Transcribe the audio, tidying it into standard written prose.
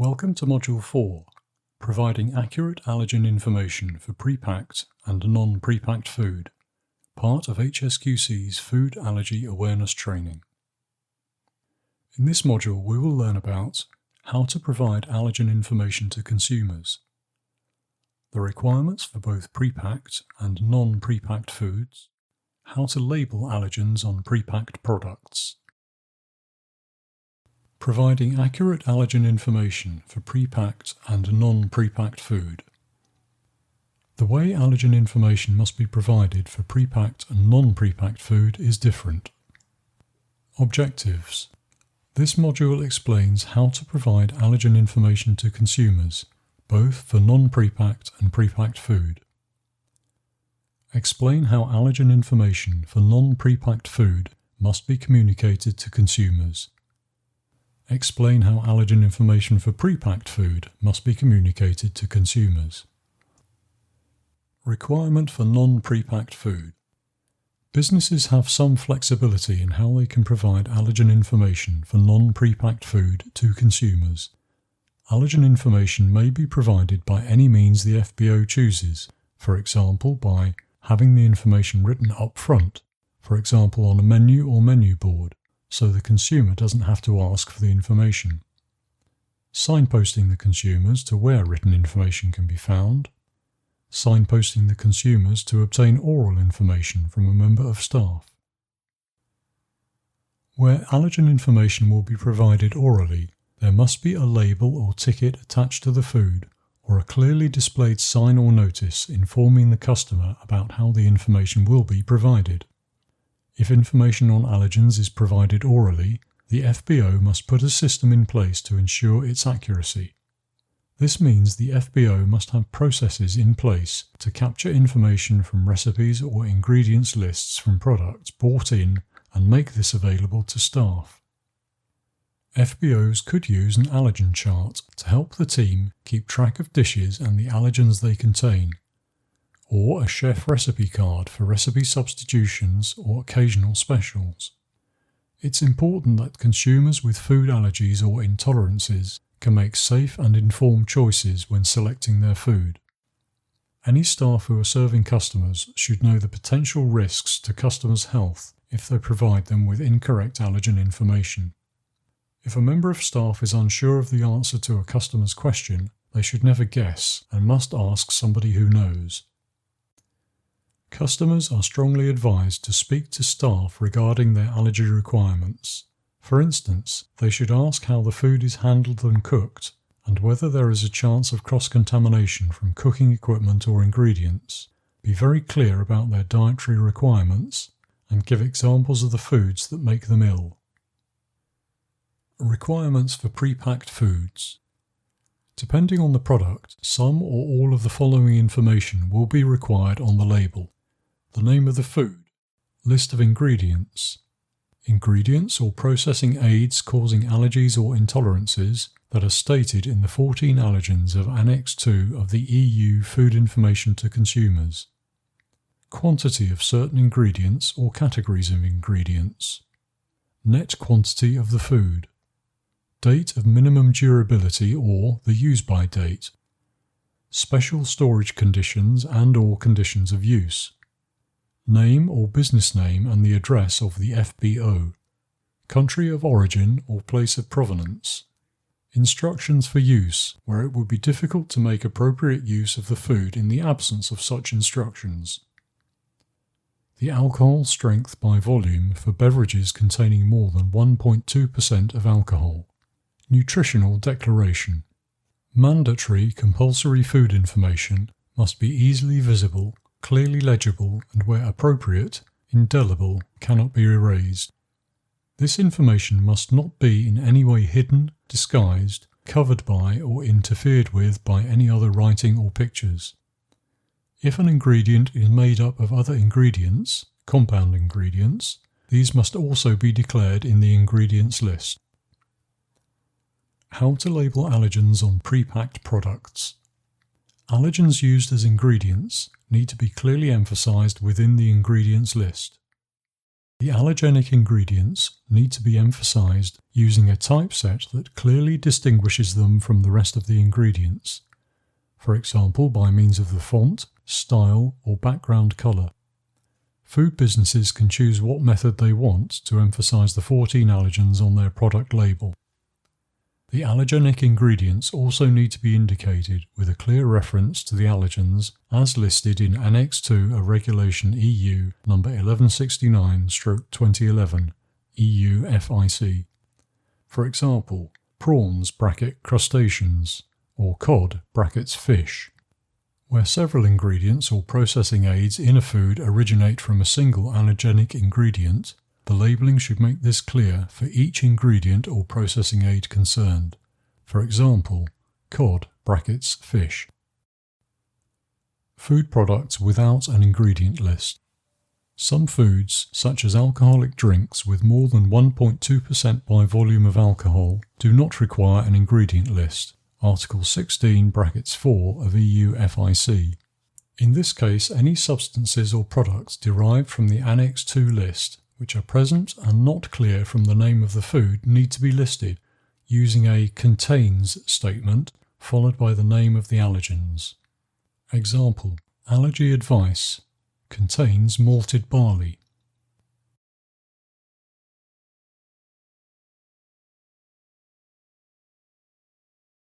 Welcome to Module 4, Providing Accurate Allergen Information for Prepacked and Non-Prepacked Food, part of HSQC's Food Allergy Awareness Training. In this module we will learn about how to provide allergen information to consumers, the requirements for both prepacked and non-prepacked foods, how to label allergens on prepacked products. Providing accurate allergen information for prepacked and non-prepacked food. The way allergen information must be provided for prepacked and non-prepacked food is different. Objectives. This module explains how to provide allergen information to consumers, both for non-prepacked and prepacked food. Explain how allergen information for non-prepacked food must be communicated to consumers. Explain how allergen information for prepacked food must be communicated to consumers. Requirement for non-prepacked food. Businesses have some flexibility in how they can provide allergen information for non-prepacked food to consumers. Allergen information may be provided by any means the FBO chooses, for example by having the information written up front, for example on a menu or menu board, so the consumer doesn't have to ask for the information. Signposting the consumers to where written information can be found. Signposting the consumers to obtain oral information from a member of staff. Where allergen information will be provided orally, there must be a label or ticket attached to the food, or a clearly displayed sign or notice informing the customer about how the information will be provided. If information on allergens is provided orally, the FBO must put a system in place to ensure its accuracy. This means the FBO must have processes in place to capture information from recipes or ingredients lists from products bought in and make this available to staff. FBOs could use an allergen chart to help the team keep track of dishes and the allergens they contain, or a chef recipe card for recipe substitutions or occasional specials. It's important that consumers with food allergies or intolerances can make safe and informed choices when selecting their food. Any staff who are serving customers should know the potential risks to customers' health if they provide them with incorrect allergen information. If a member of staff is unsure of the answer to a customer's question, they should never guess and must ask somebody who knows. Customers are strongly advised to speak to staff regarding their allergy requirements. For instance, they should ask how the food is handled and cooked, and whether there is a chance of cross-contamination from cooking equipment or ingredients. Be very clear about their dietary requirements, and give examples of the foods that make them ill. Requirements for prepacked foods. Depending on the product, some or all of the following information will be required on the label. The name of the food, list of ingredients, ingredients or processing aids causing allergies or intolerances that are stated in the 14 allergens of Annex 2 of the EU Food Information to Consumers, quantity of certain ingredients or categories of ingredients, net quantity of the food, date of minimum durability or the use-by date, special storage conditions and or conditions of use, name or business name and the address of the FBO, country of origin or place of provenance, instructions for use where it would be difficult to make appropriate use of the food in the absence of such instructions, the alcohol strength by volume for beverages containing more than 1.2% of alcohol, nutritional declaration. Mandatory compulsory food information must be easily visible, clearly legible, and where appropriate, indelible, cannot be erased. This information must not be in any way hidden, disguised, covered by, or interfered with by any other writing or pictures. If an ingredient is made up of other ingredients, compound ingredients, these must also be declared in the ingredients list. How to label allergens on prepacked products. Allergens used as ingredients need to be clearly emphasized within the ingredients list. The allergenic ingredients need to be emphasized using a typeset that clearly distinguishes them from the rest of the ingredients, for example by means of the font, style, or background color. Food businesses can choose what method they want to emphasize the 14 allergens on their product label. The allergenic ingredients also need to be indicated with a clear reference to the allergens as listed in Annex 2 of Regulation EU number 1169/2011 EU FIC. For example, prawns (crustaceans) or cod (fish). Where several ingredients or processing aids in a food originate from a single allergenic ingredient, the labeling should make this clear for each ingredient or processing aid concerned. For example, cod (fish). Food products without an ingredient list. Some foods, such as alcoholic drinks with more than 1.2% by volume of alcohol, do not require an ingredient list. Article 16 (4) of EU FIC. In this case, any substances or products derived from the Annex 2 list which are present and not clear from the name of the food need to be listed using a contains statement followed by the name of the allergens. Example: Allergy Advice contains malted barley.